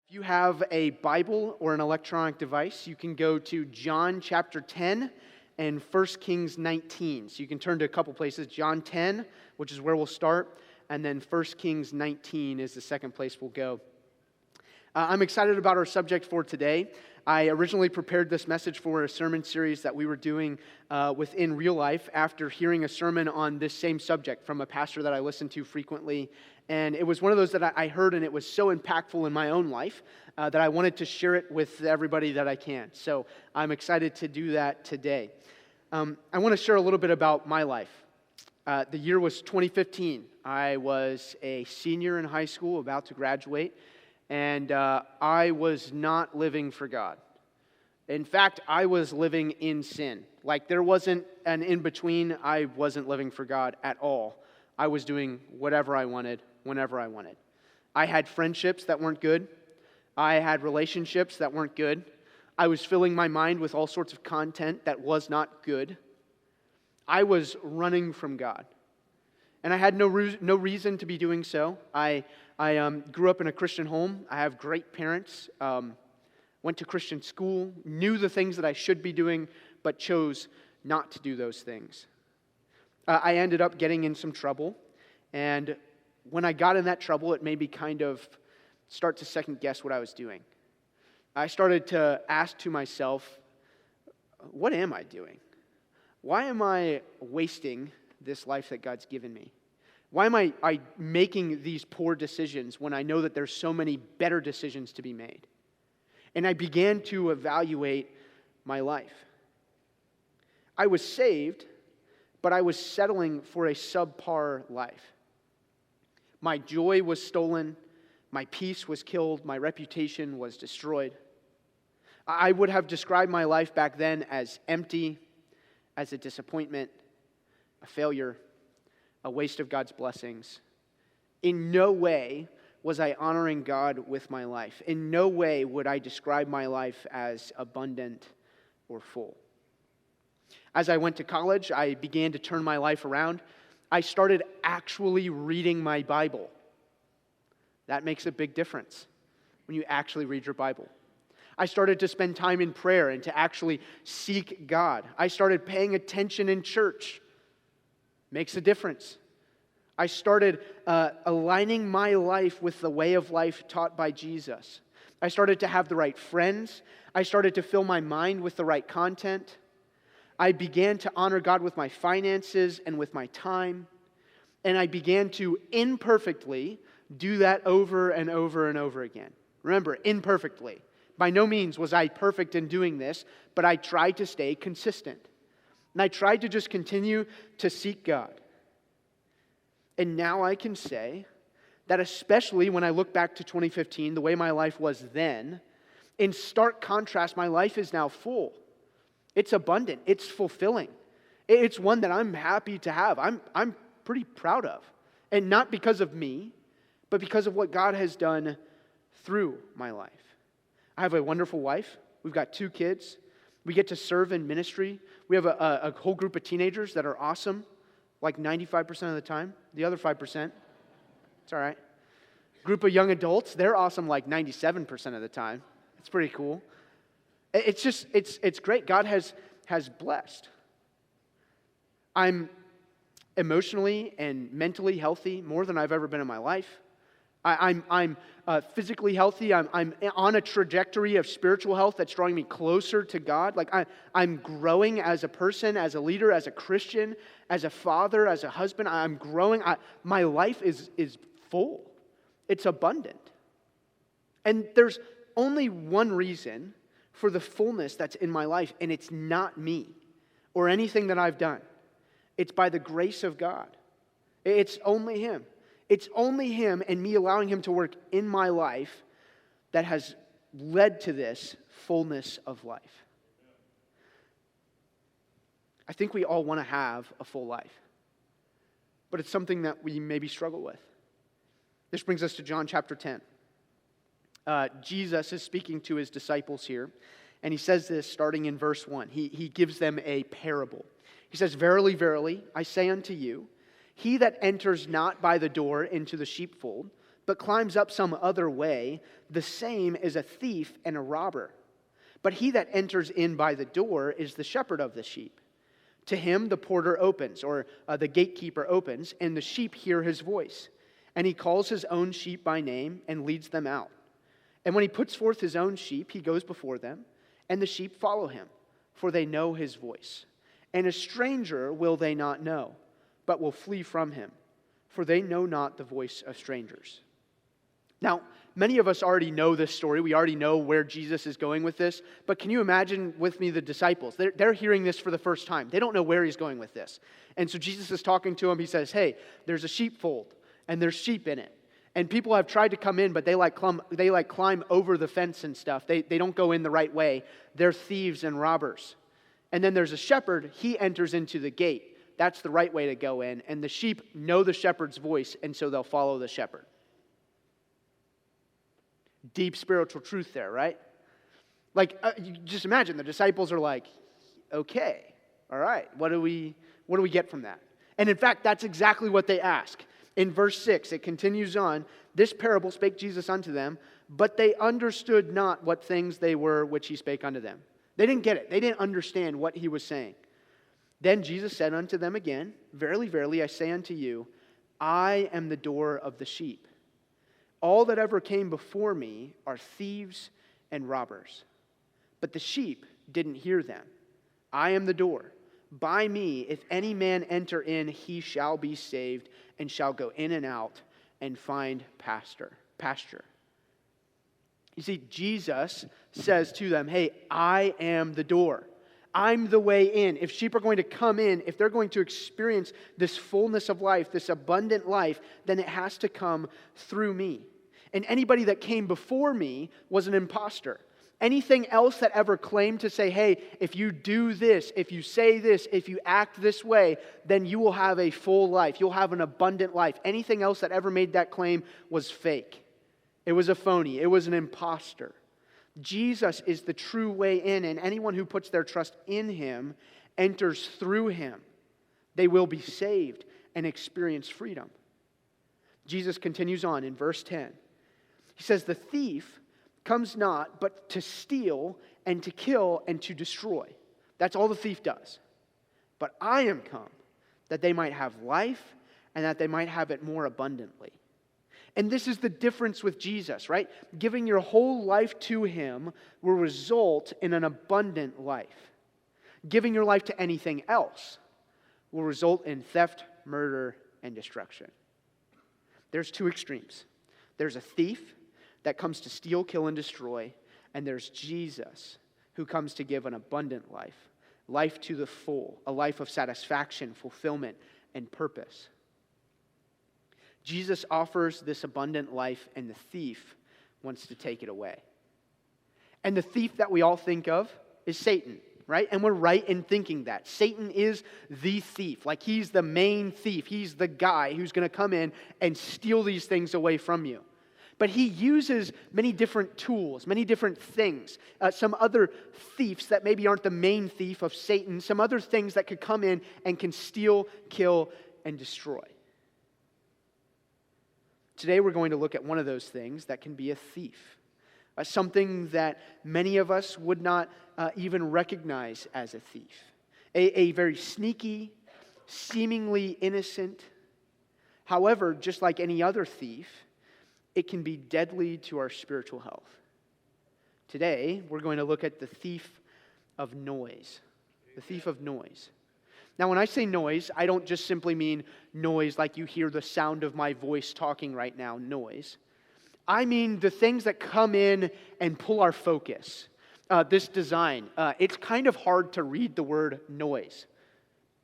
If you have a Bible or an electronic device, you can go to John chapter 10 and 1 Kings 19. So you can turn to a couple places. John 10, which is where we'll start, and then 1 Kings 19 is the second place we'll go. I'm excited about our subject for today. I originally prepared this message for a sermon series that we were doing within real life after hearing a sermon on this same subject from a pastor that I listen to frequently. And it was one of those that I heard, and it was so impactful in my own life that I wanted to share it with everybody that I can. So I'm excited to do that today. I want to share a little bit about my life. The year was 2015. I was a senior in high school, about to graduate. And I was not living for God. In fact, I was living in sin. Like there wasn't an in-between. I wasn't living for God at all. I was doing whatever I wanted, whenever I wanted. I had friendships that weren't good. I had relationships that weren't good. I was filling my mind with all sorts of content that was not good. I was running from God. And I had no reason to be doing so. I grew up in a Christian home. I have great parents. Went to Christian school. Knew the things that I should be doing, but chose not to do those things. I ended up getting in some trouble. And when I got in that trouble, it made me kind of start to second guess what I was doing. I started to ask to myself, what am I doing? Why am I wasting this life that God's given me? Why am I making these poor decisions when I know that there's so many better decisions to be made? And I began to evaluate my life. I was saved, but I was settling for a subpar life. My joy was stolen, my peace was killed, my reputation was destroyed. I would have described my life back then as empty, as a disappointment, a failure, a waste of God's blessings. In no way was I honoring God with my life. In no way would I describe my life as abundant or full. As I went to college, I began to turn my life around. I started actually reading my Bible. That makes a big difference when you actually read your Bible. I started to spend time in prayer and to actually seek God. I started paying attention in church. Makes a difference. I started aligning my life with the way of life taught by Jesus. I started to have the right friends. I started to fill my mind with the right content. I began to honor God with my finances and with my time. And I began to imperfectly do that over and over and over again. Remember, imperfectly. By no means was I perfect in doing this, but I tried to stay consistent. And I tried to just continue to seek God. And now I can say that especially when I look back to 2015, the way my life was then, in stark contrast, my life is now full. It's abundant. It's fulfilling. It's one that I'm happy to have. I'm pretty proud of. And not because of me, but because of what God has done through my life. I have a wonderful wife. We've got 2 kids. We get to serve in ministry. We have a whole group of teenagers that are awesome, like 95% of the time. The other 5%, it's all right. Group of young adults, they're awesome like 97% of the time. It's pretty cool. It's great. God has blessed. I'm emotionally and mentally healthy more than I've ever been in my life. I'm physically healthy. I'm on a trajectory of spiritual health that's drawing me closer to God. Like I'm growing as a person, as a leader, as a Christian, as a father, as a husband. I'm growing. My life is full. It's abundant. And there's only one reason for the fullness that's in my life, and it's not me or anything that I've done. It's by the grace of God. It's only Him. It's only Him and me allowing Him to work in my life that has led to this fullness of life. I think we all want to have a full life, but it's something that we maybe struggle with. This brings us to John chapter 10. Jesus is speaking to His disciples here, and He says this starting in verse 1. He gives them a parable. He says, "Verily, verily, I say unto you, he that enters not by the door into the sheepfold, but climbs up some other way, the same is a thief and a robber. But he that enters in by the door is the shepherd of the sheep. To him the porter opens, or the gatekeeper opens, and the sheep hear his voice. And he calls his own sheep by name and leads them out. And when he puts forth his own sheep, he goes before them, and the sheep follow him, for they know his voice. And a stranger will they not know, but will flee from him, for they know not the voice of strangers. Now, many of us already know this story. We already know where Jesus is going with this. But can you imagine with me the disciples? They're hearing this for the first time. They don't know where he's going with this. And so Jesus is talking to them. He says, hey, there's a sheepfold, and there's sheep in it. And people have tried to come in, but they climb over the fence and stuff. They don't go in the right way. They're thieves and robbers. And then there's a shepherd. He enters into the gate. That's the right way to go in. And the sheep know the shepherd's voice, and so they'll follow the shepherd. Deep spiritual truth there, right? Like, you just imagine the disciples are like, okay, all right, what do we get from that? And in fact, that's exactly what they ask. In verse 6, it continues on, this parable spake Jesus unto them, but they understood not what things they were which he spake unto them. They didn't get it. They didn't understand what he was saying. Then Jesus said unto them again, verily, verily, I say unto you, I am the door of the sheep. All that ever came before me are thieves and robbers. But the sheep didn't hear them. I am the door. By me, if any man enter in, he shall be saved, and shall go in and out and find pasture. You see, Jesus says to them, hey, I am the door. I'm the way in. If sheep are going to come in, if they're going to experience this fullness of life, this abundant life, then it has to come through me. And anybody that came before me was an imposter. Anything else that ever claimed to say, hey, if you do this, if you say this, if you act this way, then you will have a full life. You'll have an abundant life. Anything else that ever made that claim was fake. It was a phony. It was an imposter. Jesus is the true way in, and anyone who puts their trust in him enters through him. They will be saved and experience freedom. Jesus continues on in verse 10. He says, the thief comes not but to steal and to kill and to destroy. That's all the thief does. But I am come that they might have life and that they might have it more abundantly. And this is the difference with Jesus, right? Giving your whole life to him will result in an abundant life. Giving your life to anything else will result in theft, murder, and destruction. There's two extremes. There's a thief that comes to steal, kill, and destroy, and there's Jesus who comes to give an abundant life, life to the full, a life of satisfaction, fulfillment, and purpose. Jesus offers this abundant life, and the thief wants to take it away. And the thief that we all think of is Satan, right? And we're right in thinking that. Satan is the thief. Like, he's the main thief. He's the guy who's going to come in and steal these things away from you. But he uses many different tools, many different things. Some other thieves that maybe aren't the main thief of Satan. Some other things that could come in and can steal, kill, and destroy. Today we're going to look at one of those things that can be a thief. Something that many of us would not even recognize as a thief. A very sneaky, seemingly innocent. However, just like any other thief, it can be deadly to our spiritual health. Today, we're going to look at the thief of noise. The thief of noise. Now, when I say noise, I don't just simply mean noise like you hear the sound of my voice talking right now, noise. I mean the things that come in and pull our focus. This design, it's kind of hard to read the word noise.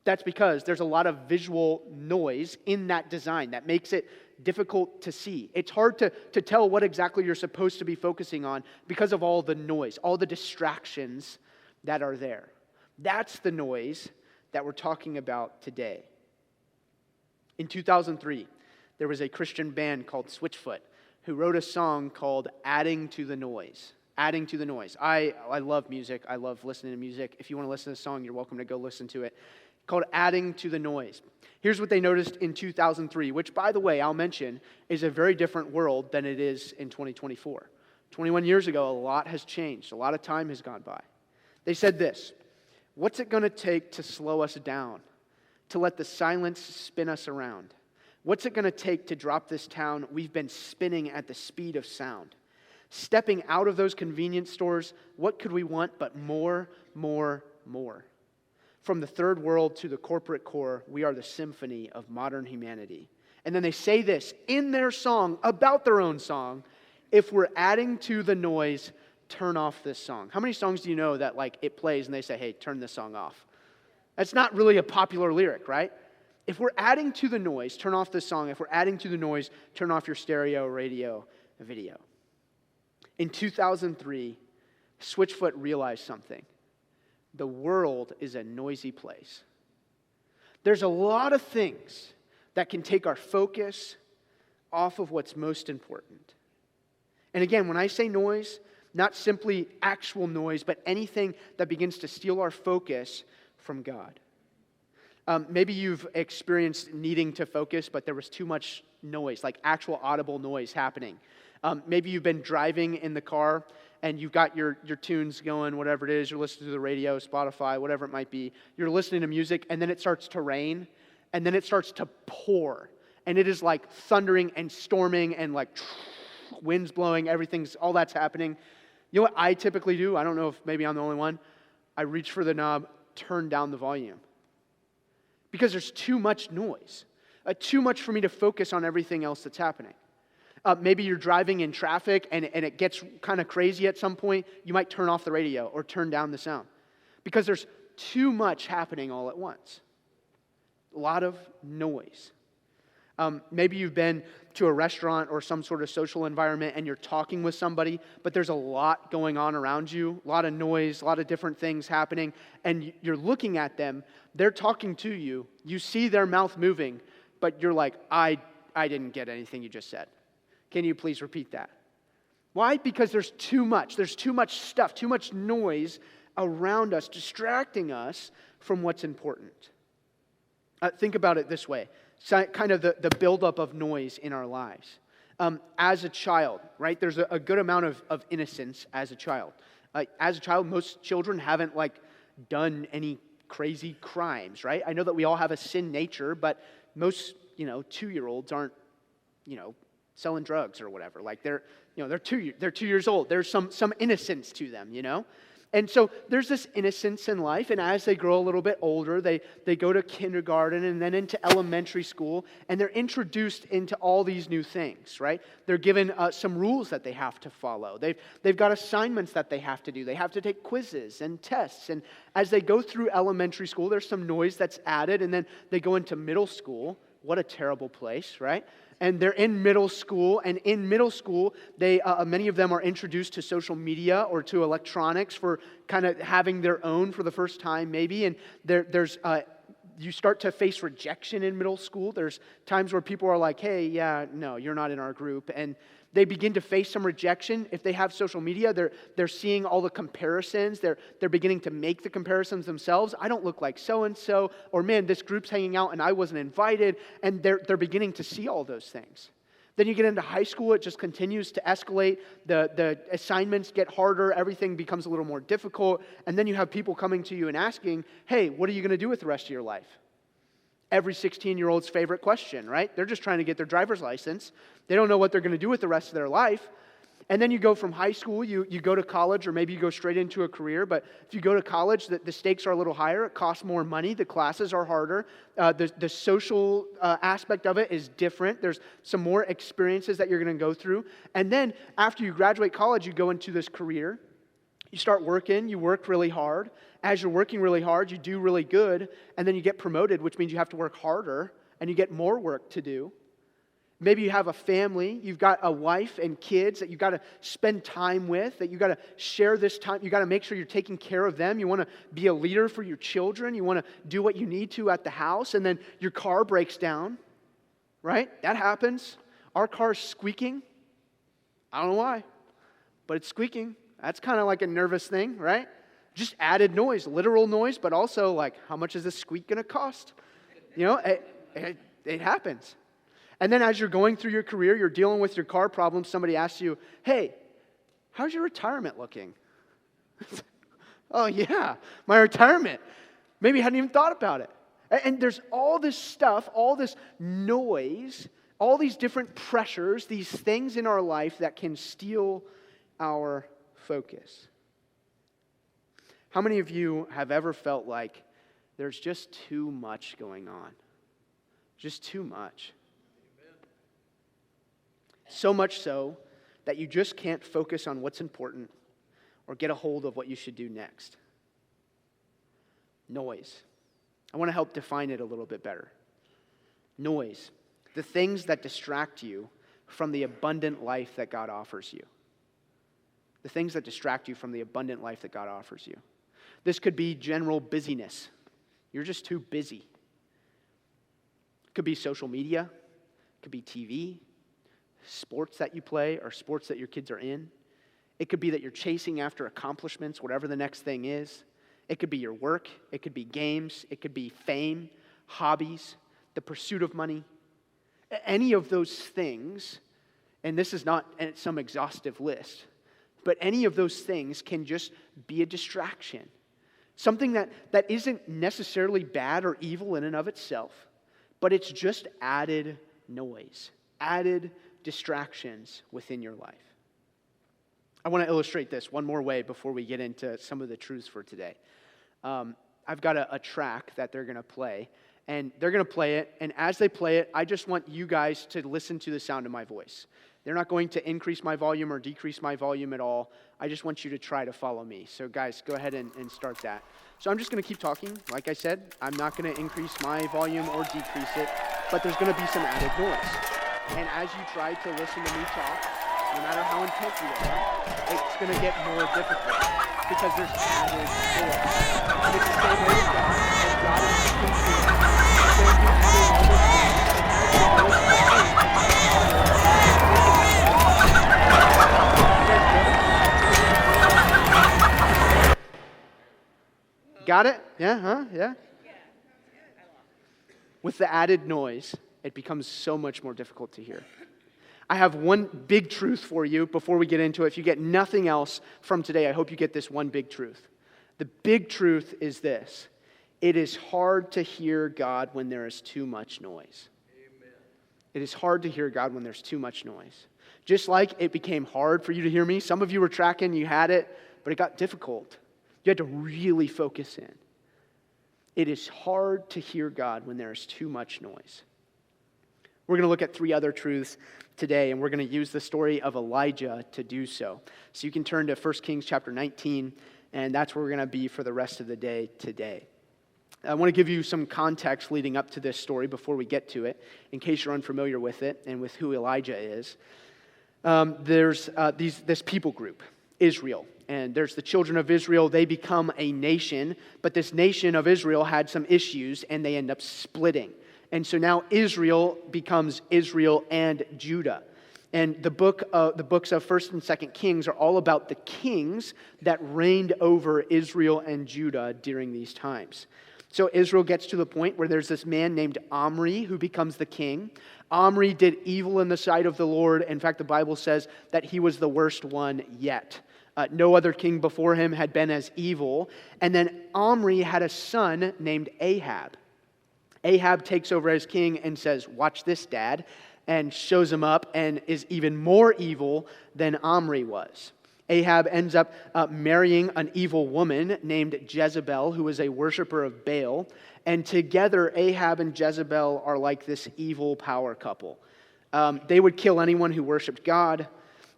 That's because there's a lot of visual noise in that design that makes it difficult to see. It's hard to tell what exactly you're supposed to be focusing on because of all the noise, all the distractions that are there. That's the noise that we're talking about today. In 2003, there was a Christian band called Switchfoot who wrote a song called Adding to the Noise. Adding to the Noise. I love music. I love listening to music. If you want to listen to the song, you're welcome to go listen to it. called Adding to the Noise. Here's what they noticed in 2003, which, by the way, I'll mention, is a very different world than it is in 2024. 21 years ago, a lot has changed. A lot of time has gone by. They said this: what's it going to take to slow us down, to let the silence spin us around? What's it going to take to drop this town we've been spinning at the speed of sound? Stepping out of those convenience stores, what could we want but more, more, more? From the third world to the corporate core, we are the symphony of modern humanity. And then they say this in their song, about their own song: if we're adding to the noise, turn off this song. How many songs do you know that like it plays and they say, hey, turn this song off? That's not really a popular lyric, right? If we're adding to the noise, turn off this song. If we're adding to the noise, turn off your stereo, radio, video. In 2003, Switchfoot realized something. The world is a noisy place. There's a lot of things that can take our focus off of what's most important. And again, when I say noise, not simply actual noise, but anything that begins to steal our focus from God. Maybe you've experienced needing to focus, but there was too much noise, like actual audible noise happening. Maybe you've been driving in the car and you've got your tunes going, whatever it is. You're listening to the radio, Spotify, whatever it might be. You're listening to music, and then it starts to rain, and then it starts to pour. And it is like thundering and storming and like winds blowing, all that's happening. You know what I typically do? I don't know if maybe I'm the only one. I reach for the knob, turn down the volume. Because there's too much noise. Too much for me to focus on everything else that's happening. Maybe you're driving in traffic and it gets kind of crazy at some point. You might turn off the radio or turn down the sound. Because there's too much happening all at once. A lot of noise. Maybe you've been to a restaurant or some sort of social environment and you're talking with somebody, but there's a lot going on around you, a lot of noise, a lot of different things happening, and you're looking at them, they're talking to you, you see their mouth moving, but you're like, I didn't get anything you just said. Can you please repeat that? Why? Because there's too much stuff, too much noise around us, distracting us from what's important. Think about it this way. Kind of the buildup of noise in our lives. As a child, right, there's a good amount of innocence as a child. As a child, most children haven't done any crazy crimes, right? I know that we all have a sin nature, but most 2-year-olds aren't selling drugs or whatever. They're 2 years old. There's some innocence to them, And so there's this innocence in life, and as they grow a little bit older, they go to kindergarten and then into elementary school, and they're introduced into all these new things, right? They're given some rules that they have to follow. They've got assignments that they have to do. They have to take quizzes and tests, and as they go through elementary school, there's some noise that's added, and then they go into middle school. What a terrible place, right? And they're in middle school, and in middle school, they many of them are introduced to social media or to electronics for kind of having their own for the first time, maybe. And there's you start to face rejection in middle school. There's times where people are like, "Hey, yeah, no, you're not in our group," and they begin to face some rejection. If they have social media, they're seeing all the comparisons. They're beginning to make the comparisons themselves. I don't look like so-and-so, or man, this group's hanging out and I wasn't invited, and they're beginning to see all those things. Then you get into high school, it just continues to escalate. The assignments get harder, everything becomes a little more difficult, and then you have people coming to you and asking, hey, what are you going to do with the rest of your life? Every 16-year-old's favorite question, right? They're just trying to get their driver's license. They don't know what they're going to do with the rest of their life. And then you go from high school, you go to college, or maybe you go straight into a career. But if you go to college, the stakes are a little higher. It costs more money. The classes are harder. The social aspect of it is different. There's some more experiences that you're going to go through. And then after you graduate college, you go into this career. You start working. You work really hard. As you're working really hard, you do really good. And then you get promoted, which means you have to work harder. And you get more work to do. Maybe you have a family, you've got a wife and kids that you've got to spend time with, that you've got to share this time. You've got to make sure you're taking care of them. You want to be a leader for your children. You want to do what you need to at the house. And then your car breaks down, right? That happens. Our car's squeaking. I don't know why, but it's squeaking. That's kind of like a nervous thing, right? Just added noise, literal noise, but also like, how much is this squeak going to cost? You know, it happens. And then as you're going through your career, you're dealing with your car problems, somebody asks you, hey, how's your retirement looking? Oh yeah, my retirement. Maybe I hadn't even thought about it. And there's all this stuff, all this noise, all these different pressures, these things in our life that can steal our focus. How many of you have ever felt like there's just too much going on? Just too much. So much so that you just can't focus on what's important or get a hold of what you should do next. Noise. I want to help define it a little bit better. Noise. The things that distract you from the abundant life that God offers you. The things that distract you from the abundant life that God offers you. This could be general busyness. You're just too busy. It could be social media. It could be TV. Sports that you play or sports that your kids are in. It could be that you're chasing after accomplishments, whatever the next thing is. It could be your work. It could be games. It could be fame, hobbies, the pursuit of money. Any of those things, and this is not some exhaustive list, but any of those things can just be a distraction. Something that isn't necessarily bad or evil in and of itself, but it's just added noise, added distractions within your life. I want to illustrate this one more way before we get into some of the truths for today. I've got a track that they're going to play, and they're going to play it, and as they play it, I just want you guys to listen to the sound of my voice. They're not going to increase my volume or decrease my volume at all. I just want you to try to follow me. So guys, go ahead and start that. So I'm just going to keep talking. Like I said, I'm not going to increase my volume or decrease it, but there's going to be some added noise. And as you try to listen to me talk, no matter how intense you are, it's going to get more difficult because there's added noise. And it's the same way with God. As God is control, He's going to be adding all those things. And as you listen to Got it? Yeah, huh? Yeah? With the added noise, it becomes so much more difficult to hear. I have one big truth for you before we get into it. If you get nothing else from today, I hope you get this one big truth. The big truth is this. It is hard to hear God when there is too much noise. Amen. It is hard to hear God when there's too much noise. Just like it became hard for you to hear me. Some of you were tracking, you had it, but it got difficult. You had to really focus in. It is hard to hear God when there is too much noise. We're going to look at 3 other truths today, and we're going to use the story of Elijah to do so. So you can turn to 1 Kings chapter 19, and that's where we're going to be for the rest of the day today. I want to give you some context leading up to this story before we get to it, in case you're unfamiliar with it and with who Elijah is. There's this people group, Israel. And there's the children of Israel. They become a nation, but this nation of Israel had some issues, and they end up splitting. And so now Israel becomes Israel and Judah. And the books of 1st and 2nd Kings are all about the kings that reigned over Israel and Judah during these times. So Israel gets to the point where there's this man named Omri who becomes the king. Omri did evil in the sight of the Lord. In fact, the Bible says that he was the worst one yet. No other king before him had been as evil. And then Omri had a son named Ahab. Ahab takes over as king and says, "Watch this, Dad," and shows him up and is even more evil than Omri was. Ahab ends up marrying an evil woman named Jezebel, who was a worshiper of Baal. And together, Ahab and Jezebel are like this evil power couple. They would kill anyone who worshiped God.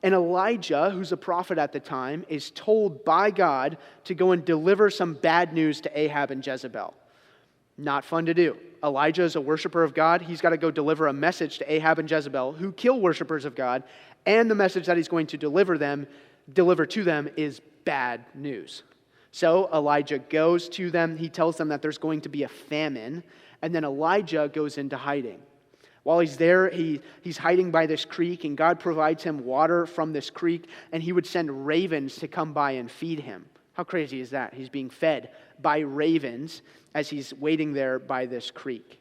And Elijah, who's a prophet at the time, is told by God to go and deliver some bad news to Ahab and Jezebel. Not fun to do. Elijah is a worshiper of God. He's got to go deliver a message to Ahab and Jezebel, who kill worshipers of God. And the message that he's going to deliver to them is bad news. So Elijah goes to them. He tells them that there's going to be a famine. And then Elijah goes into hiding. While he's there, he's hiding by this creek, and God provides him water from this creek, and he would send ravens to come by and feed him. How crazy is that? He's being fed by ravens as he's waiting there by this creek.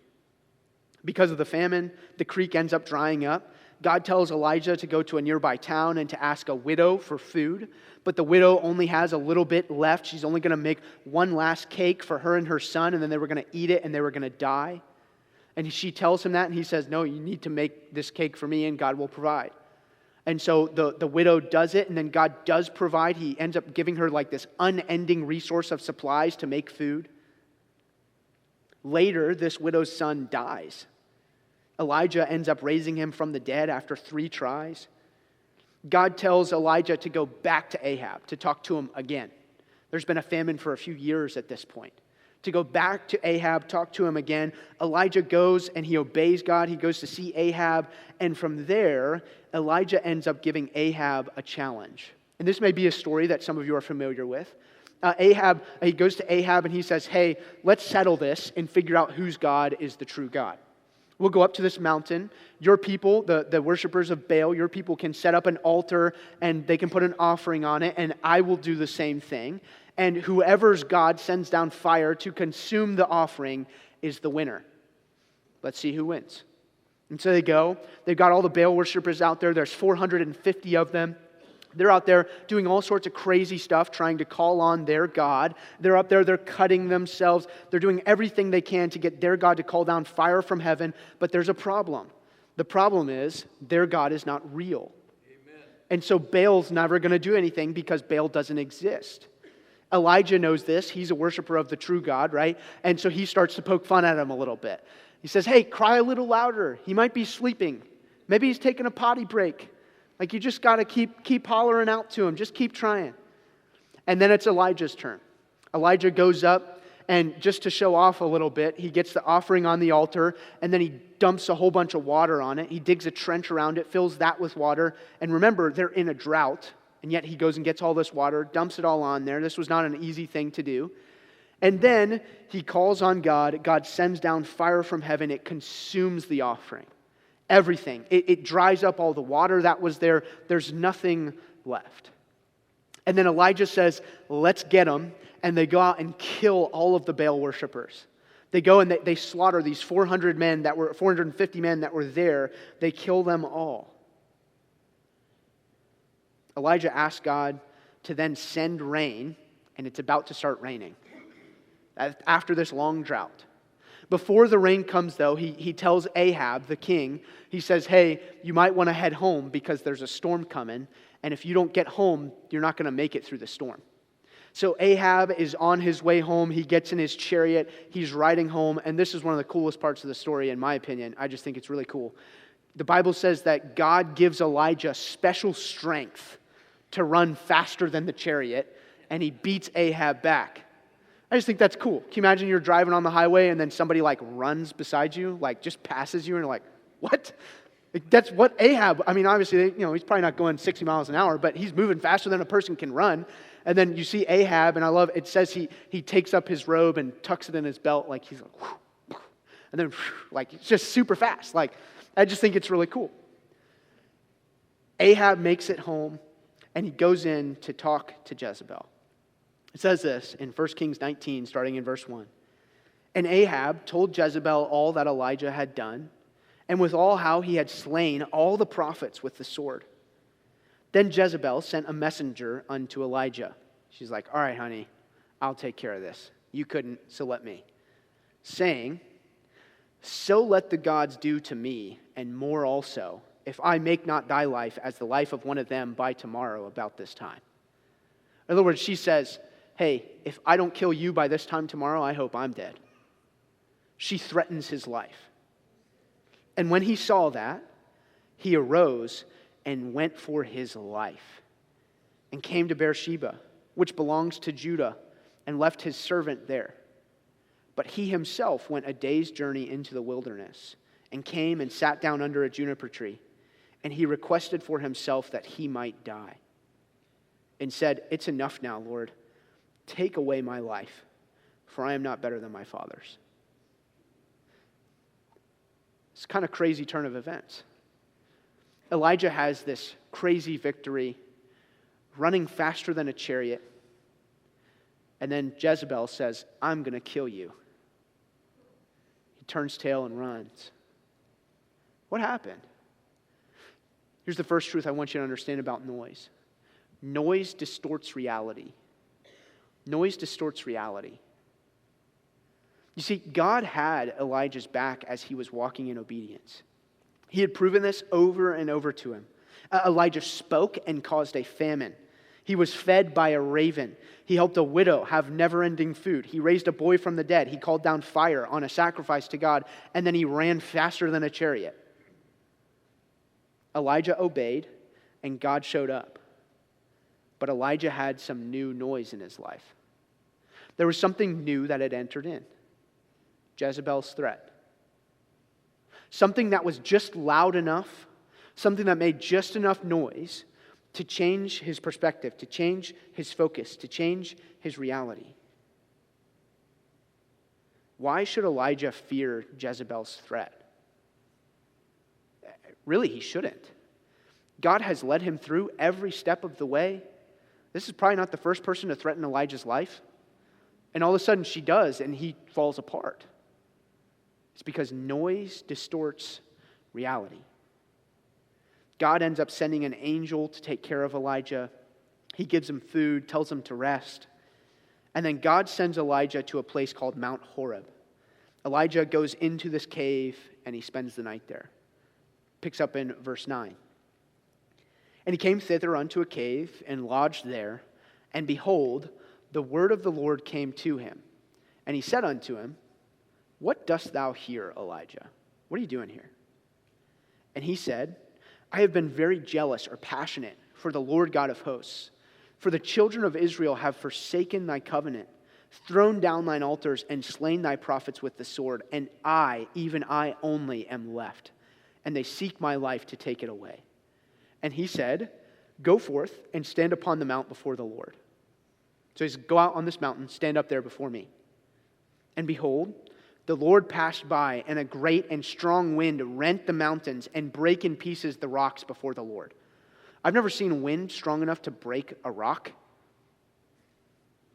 Because of the famine, the creek ends up drying up. God tells Elijah to go to a nearby town and to ask a widow for food. But the widow only has a little bit left. She's only going to make one last cake for her and her son, and then they were going to eat it and they were going to die. And she tells him that, and he says, no, you need to make this cake for me and God will provide. And so the widow does it, and then God does provide. He ends up giving her like this unending resource of supplies to make food. Later, this widow's son dies. Elijah ends up raising him from the dead after 3 tries. God tells Elijah to go back to Ahab to talk to him again. There's been a famine for a few years at this point. To go back to Ahab, talk to him again. Elijah goes and he obeys God. He goes to see Ahab. And from there, Elijah ends up giving Ahab a challenge. And this may be a story that some of you are familiar with. He goes to Ahab and he says, hey, let's settle this and figure out whose God is the true God. We'll go up to this mountain. Your people, the worshipers of Baal, your people can set up an altar and they can put an offering on it, and I will do the same thing. And whoever's God sends down fire to consume the offering is the winner. Let's see who wins. And so they go. They've got all the Baal worshipers out there. There's 450 of them. They're out there doing all sorts of crazy stuff, trying to call on their God. They're up there, they're cutting themselves. They're doing everything they can to get their God to call down fire from heaven. But there's a problem. The problem is their God is not real. Amen. And so Baal's never going to do anything because Baal doesn't exist. Elijah knows this. He's a worshiper of the true God, right? And so he starts to poke fun at him a little bit. He says, hey, cry a little louder. He might be sleeping. Maybe he's taking a potty break. Like, you just got to keep hollering out to him. Just keep trying. And then it's Elijah's turn. Elijah goes up, and just to show off a little bit, he gets the offering on the altar, and then he dumps a whole bunch of water on it. He digs a trench around it, fills that with water. And remember, they're in a drought, and yet he goes and gets all this water, dumps it all on there. This was not an easy thing to do. And then he calls on God. God sends down fire from heaven. It consumes the offering. Everything. It dries up all the water that was there. There's nothing left. And then Elijah says, let's get them. And they go out and kill all of the Baal worshipers. They go and they slaughter these 450 men that were there. They kill them all. Elijah asks God to then send rain, and it's about to start raining after this long drought. Before the rain comes, though, he tells Ahab, the king, he says, hey, you might want to head home because there's a storm coming, and if you don't get home, you're not going to make it through the storm. So Ahab is on his way home. He gets in his chariot. He's riding home, and this is one of the coolest parts of the story, in my opinion. I just think it's really cool. The Bible says that God gives Elijah special strength to run faster than the chariot, and he beats Ahab back. I just think that's cool. Can you imagine you're driving on the highway and then somebody like runs beside you, like just passes you, and you're like, what? Like, that's what Ahab, I mean, obviously, he's probably not going 60 miles an hour, but he's moving faster than a person can run. And then you see Ahab, and I love, it says he takes up his robe and tucks it in his belt, like he's like, whoo, and then like it's just super fast. Like, I just think it's really cool. Ahab makes it home, and he goes in to talk to Jezebel. It says this in 1 Kings 19, starting in verse 1. And Ahab told Jezebel all that Elijah had done, and with all how he had slain all the prophets with the sword. Then Jezebel sent a messenger unto Elijah. She's like, all right, honey, I'll take care of this. You couldn't, so let me. Saying, so let the gods do to me, and more also, if I make not thy life as the life of one of them by tomorrow about this time. In other words, she says, hey, if I don't kill you by this time tomorrow, I hope I'm dead. She threatens his life. And when he saw that, he arose and went for his life and came to Beersheba, which belongs to Judah, and left his servant there. But he himself went a day's journey into the wilderness and came and sat down under a juniper tree. And he requested for himself that he might die and said, it's enough now, Lord. Take away my life, for I am not better than my father's. It's kind of crazy turn of events. Elijah has this crazy victory, running faster than a chariot. And then Jezebel says, I'm going to kill you. He turns tail and runs. What happened? Here's the first truth I want you to understand about noise. Noise distorts reality. Noise distorts reality. You see, God had Elijah's back as he was walking in obedience. He had proven this over and over to him. Elijah spoke and caused a famine. He was fed by a raven. He helped a widow have never-ending food. He raised a boy from the dead. He called down fire on a sacrifice to God, and then he ran faster than a chariot. Elijah obeyed, and God showed up. But Elijah had some new noise in his life. There was something new that had entered in. Jezebel's threat. Something that was just loud enough, something that made just enough noise to change his perspective, to change his focus, to change his reality. Why should Elijah fear Jezebel's threat? Really, he shouldn't. God has led him through every step of the way. This is probably not the first person to threaten Elijah's life. And all of a sudden she does, and he falls apart. It's because noise distorts reality. God ends up sending an angel to take care of Elijah. He gives him food, tells him to rest. And then God sends Elijah to a place called Mount Horeb. Elijah goes into this cave and he spends the night there. Picks up in verse 9. And he came thither unto a cave and lodged there. And behold, the word of the Lord came to him. And he said unto him, What dost thou here, Elijah? What are you doing here? And he said, I have been very jealous or passionate for the Lord God of hosts. For the children of Israel have forsaken thy covenant, thrown down thine altars, and slain thy prophets with the sword. And I, even I only, am left. And they seek my life to take it away. And he said, Go forth and stand upon the mount before the Lord. So he says, Go out on this mountain, stand up there before me. And behold, the Lord passed by, and a great and strong wind rent the mountains and brake in pieces the rocks before the Lord. I've never seen wind strong enough to break a rock.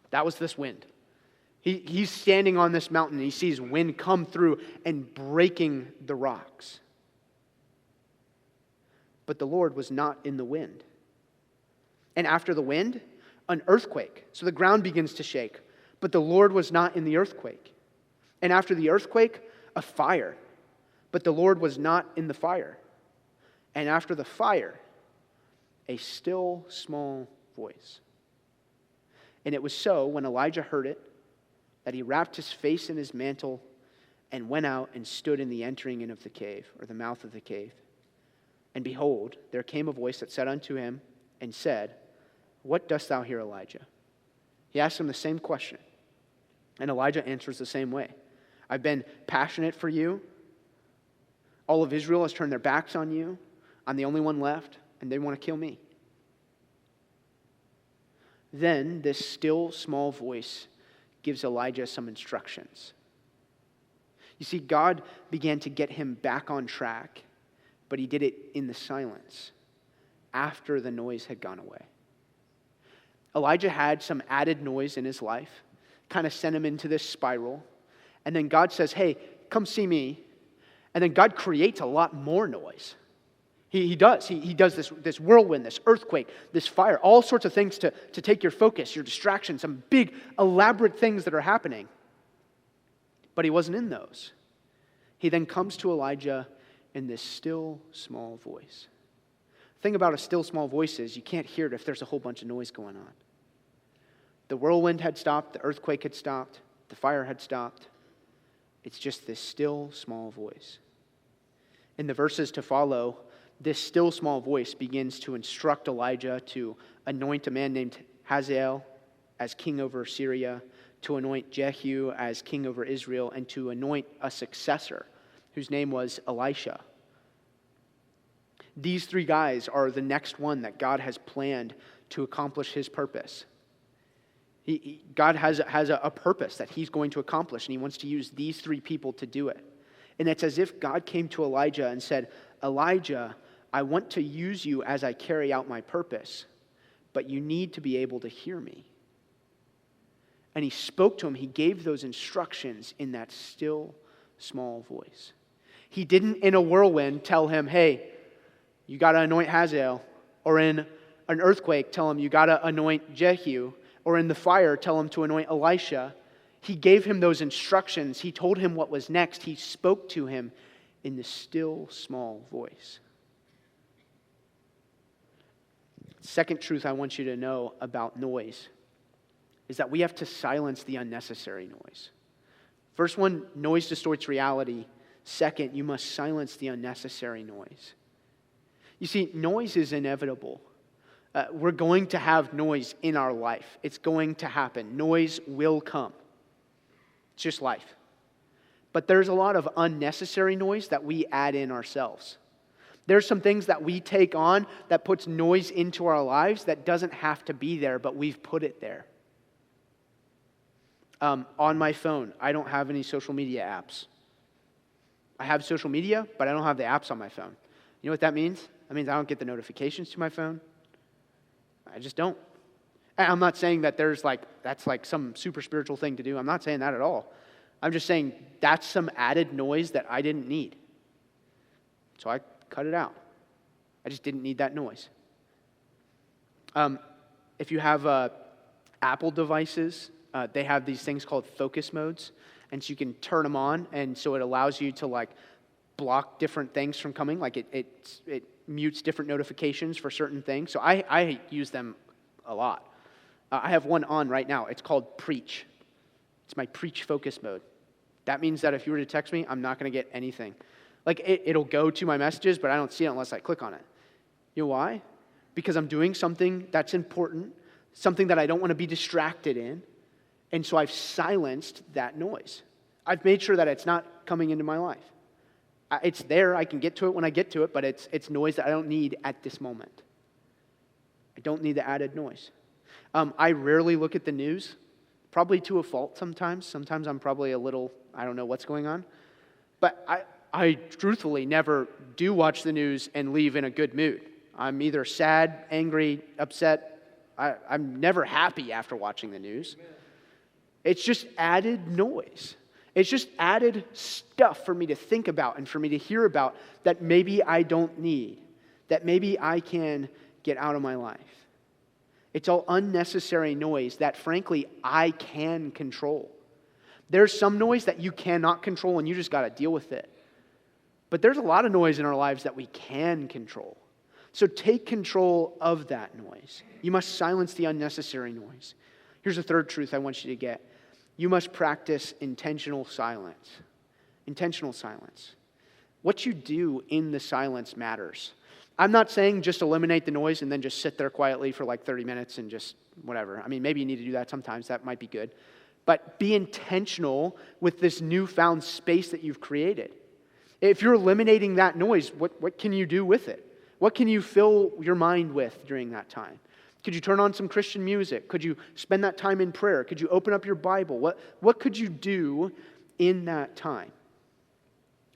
That was this wind. He's standing on this mountain, and he sees wind come through and breaking the rocks. But the Lord was not in the wind. And after the wind, an earthquake. So the ground begins to shake. But the Lord was not in the earthquake. And after the earthquake, a fire. But the Lord was not in the fire. And after the fire, a still small voice. And it was so, when Elijah heard it, that he wrapped his face in his mantle and went out and stood in the entering in of the cave, or the mouth of the cave. And behold, there came a voice that said unto him and said, What dost thou here, Elijah? He asked him the same question. And Elijah answers the same way. I've been passionate for you. All of Israel has turned their backs on you. I'm the only one left, and they want to kill me. Then this still small voice gives Elijah some instructions. You see, God began to get him back on track, but he did it in the silence after the noise had gone away. Elijah had some added noise in his life, kind of sent him into this spiral. And then God says, hey, come see me. And then God creates a lot more noise. He does. He does this whirlwind, this earthquake, this fire, all sorts of things to take your focus, your distraction, some big, elaborate things that are happening. But he wasn't in those. He then comes to Elijah in this still, small voice. The thing about a still, small voice is you can't hear it if there's a whole bunch of noise going on. The whirlwind had stopped, the earthquake had stopped, the fire had stopped. It's just this still, small voice. In the verses to follow, this still, small voice begins to instruct Elijah to anoint a man named Hazael as king over Syria, to anoint Jehu as king over Israel, and to anoint a successor whose name was Elisha. These three guys are the next one that God has planned to accomplish his purpose. God has a purpose that he's going to accomplish, and he wants to use these three people to do it. And it's as if God came to Elijah and said, Elijah, I want to use you as I carry out my purpose, but you need to be able to hear me. And he spoke to him. He gave those instructions in that still, small voice. He didn't, in a whirlwind, tell him, hey, you got to anoint Hazael. Or in an earthquake, tell him, you got to anoint Jehu. Or in the fire, tell him to anoint Elisha. He gave him those instructions. He told him what was next. He spoke to him in the still, small voice. Second truth I want you to know about noise is that we have to silence the unnecessary noise. First one, noise distorts reality. Second, you must silence the unnecessary noise. You see, noise is inevitable. We're going to have noise in our life. It's going to happen. Noise will come. It's just life. But there's a lot of unnecessary noise that we add in ourselves. There's some things that we take on that puts noise into our lives that doesn't have to be there, but we've put it there. On my phone, I don't have any social media apps. I have social media, but I don't have the apps on my phone. You know what that means? That means I don't get the notifications to my phone. I just don't. And I'm not saying that that's like some super spiritual thing to do. I'm not saying that at all. I'm just saying that's some added noise that I didn't need. So I cut it out. I just didn't need that noise. If you have Apple devices, they have these things called focus modes, and so you can turn them on, and so it allows you to block different things from coming. Like it mutes different notifications for certain things. So I use them a lot. I have one on right now. It's called Preach. It's my Preach focus mode. That means that if you were to text me, I'm not going to get anything. It'll go to my messages, but I don't see it unless I click on it. You know why? Because I'm doing something that's important, something that I don't want to be distracted in, and so I've silenced that noise. I've made sure that it's not coming into my life. It's there, I can get to it when I get to it, but it's noise that I don't need at this moment. I don't need the added noise. I rarely look at the news, probably to a fault sometimes. Sometimes I'm probably a little, I don't know what's going on. But I truthfully never do watch the news and leave in a good mood. I'm either sad, angry, upset. I'm never happy after watching the news. It's just added noise. It's just added stuff for me to think about and for me to hear about that maybe I don't need, that maybe I can get out of my life. It's all unnecessary noise that, frankly, I can control. There's some noise that you cannot control and you just got to deal with it. But there's a lot of noise in our lives that we can control. So take control of that noise. You must silence the unnecessary noise. Here's the third truth I want you to get. You must practice intentional silence. Intentional silence. What you do in the silence matters. I'm not saying just eliminate the noise and then just sit there quietly for 30 minutes and just whatever. I mean, maybe you need to do that sometimes. That might be good. But be intentional with this newfound space that you've created. If you're eliminating that noise, what can you do with it? What can you fill your mind with during that time? Could you turn on some Christian music? Could you spend that time in prayer? Could you open up your Bible? What could you do in that time?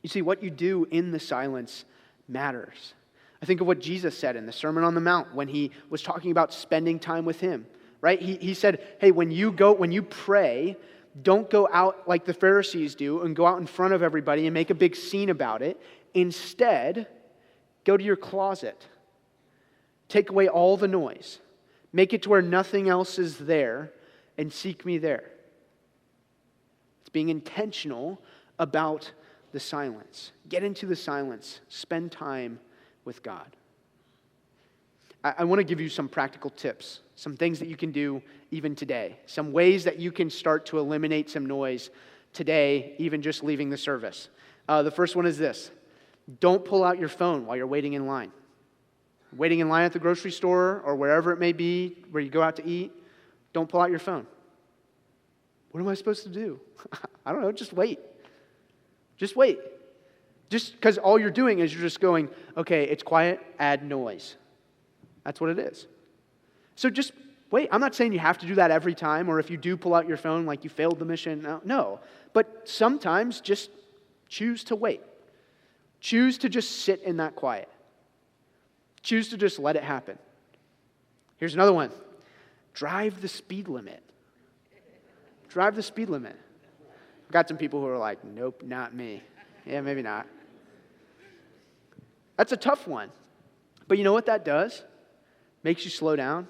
You see, what you do in the silence matters. I think of what Jesus said in the Sermon on the Mount when he was talking about spending time with him, right? He said, hey, when you pray, don't go out like the Pharisees do and go out in front of everybody and make a big scene about it. Instead, go to your closet. Take away all the noise. Make it to where nothing else is there and seek me there. It's being intentional about the silence. Get into the silence. Spend time with God. I want to give you some practical tips, some things that you can do even today, some ways that you can start to eliminate some noise today, even just leaving the service. The first one is this. Don't pull out your phone while you're waiting in line. Waiting in line at the grocery store or wherever it may be where you go out to eat, don't pull out your phone. What am I supposed to do? I don't know, just wait. Just wait. Just because all you're doing is you're just going, okay, it's quiet, add noise. That's what it is. So just wait. I'm not saying you have to do that every time, or if you do pull out your phone like you failed the mission. No. But sometimes just choose to wait. Choose to just sit in that quiet. Choose to just let it happen. Here's another one. Drive the speed limit. drive the speed limit. I've got some people who are like, nope, not me. Yeah, maybe not. That's a tough one. But you know what that does? Makes you slow down.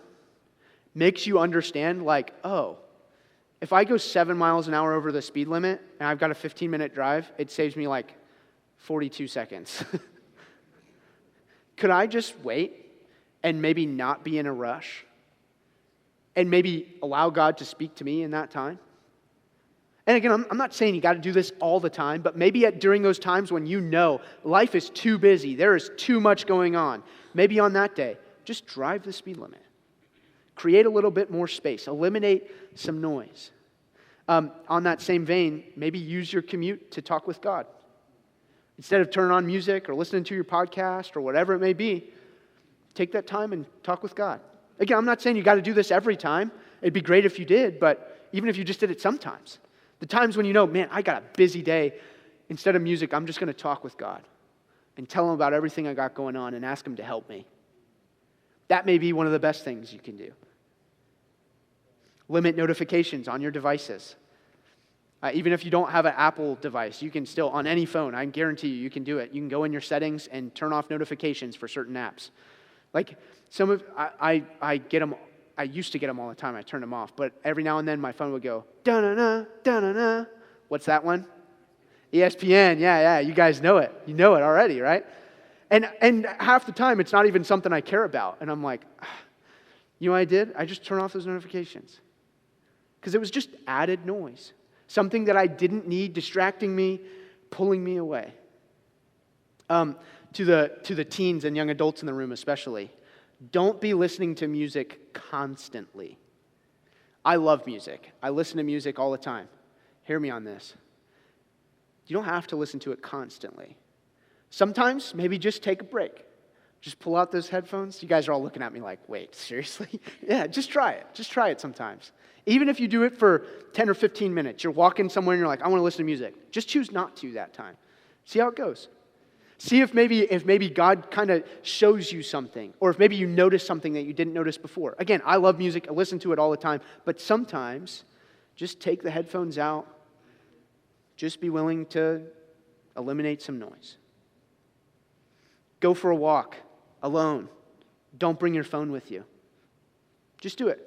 Makes you understand, like, oh, if I go 7 miles an hour over the speed limit and I've got a 15-minute drive, it saves me like 42 seconds. Could I just wait and maybe not be in a rush? And maybe allow God to speak to me in that time? And again, I'm not saying you got to do this all the time, but maybe during those times when you know life is too busy, there is too much going on, maybe on that day, just drive the speed limit. Create a little bit more space. Eliminate some noise. On that same vein, maybe use your commute to talk with God. Instead of turning on music or listening to your podcast or whatever it may be, take that time and talk with God. Again, I'm not saying you got to do this every time. It'd be great if you did, but even if you just did it sometimes. The times when you know, man, I got a busy day. Instead of music, I'm just going to talk with God and tell Him about everything I got going on and ask Him to help me. That may be one of the best things you can do. Limit notifications on your devices. Even if you don't have an Apple device, you can still, on any phone, I guarantee you can do it. You can go in your settings and turn off notifications for certain apps. Like some of, I get them, I used to get them all the time. I turned them off. But every now and then my phone would go, da-na-na, da-na-na. What's that one? ESPN. Yeah, you guys know it. You know it already, right? And half the time it's not even something I care about. And I'm like, you know what I did? I just turned off those notifications. Because it was just added noise. Something that I didn't need distracting me, pulling me away. To the teens and young adults in the room especially, don't be listening to music constantly. I love music. I listen to music all the time. Hear me on this. You don't have to listen to it constantly. Sometimes, maybe just take a break. Just pull out those headphones. You guys are all looking at me like, wait, seriously? Yeah, just try it. Just try it sometimes. Even if you do it for 10 or 15 minutes, you're walking somewhere and you're like, I want to listen to music. Just choose not to that time. See how it goes. See if maybe God kind of shows you something, or if maybe you notice something that you didn't notice before. Again, I love music. I listen to it all the time. But sometimes, just take the headphones out. Just be willing to eliminate some noise. Go for a walk alone. Don't bring your phone with you. Just do it.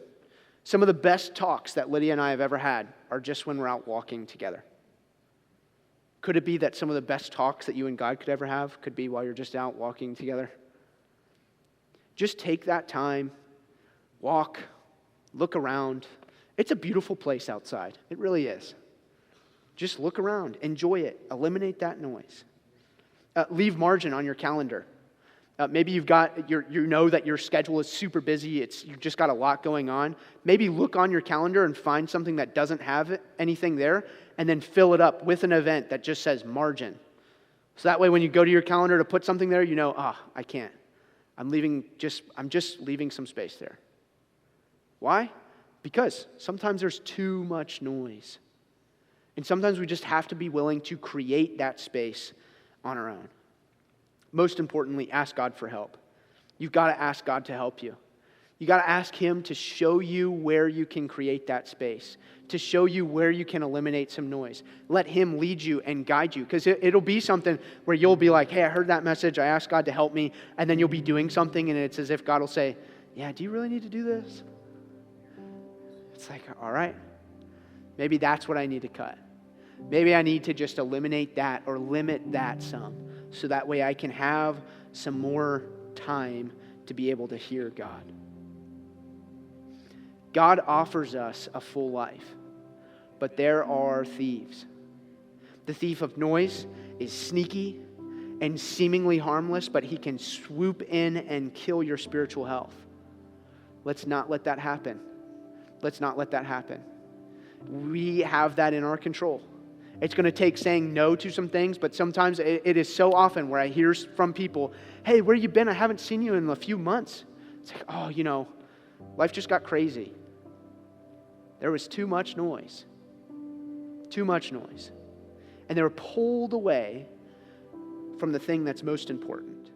Some of the best talks that Lydia and I have ever had are just when we're out walking together. Could it be that some of the best talks that you and God could ever have could be while you're just out walking together? Just take that time, walk, look around. It's a beautiful place outside. It really is. Just look around, enjoy it, eliminate that noise. Leave margin on your calendar. Maybe you know that your schedule is super busy. You've just got a lot going on. Maybe look on your calendar and find something that doesn't have anything there, and then fill it up with an event that just says margin. So that way, when you go to your calendar to put something there, you know, I can't. I'm just leaving some space there. Why? Because sometimes there's too much noise, and sometimes we just have to be willing to create that space on our own. Most importantly, ask God for help. You've got to ask God to help you. You got to ask Him to show you where you can create that space, to show you where you can eliminate some noise. Let Him lead you and guide you, because it'll be something where you'll be like, hey, I heard that message, I asked God to help me, and then you'll be doing something, and it's as if God will say, yeah, do you really need to do this? It's like, all right, maybe that's what I need to cut. Maybe I need to just eliminate that or limit that some, so that way I can have some more time to be able to hear God. God offers us a full life, but there are thieves. The thief of noise is sneaky and seemingly harmless, but he can swoop in and kill your spiritual health. Let's not let that happen. Let's not let that happen. We have that in our control. It's going to take saying no to some things, but sometimes it is so often where I hear from people, hey, where you been? I haven't seen you in a few months. It's like, life just got crazy. There was too much noise. Too much noise. And they were pulled away from the thing that's most important.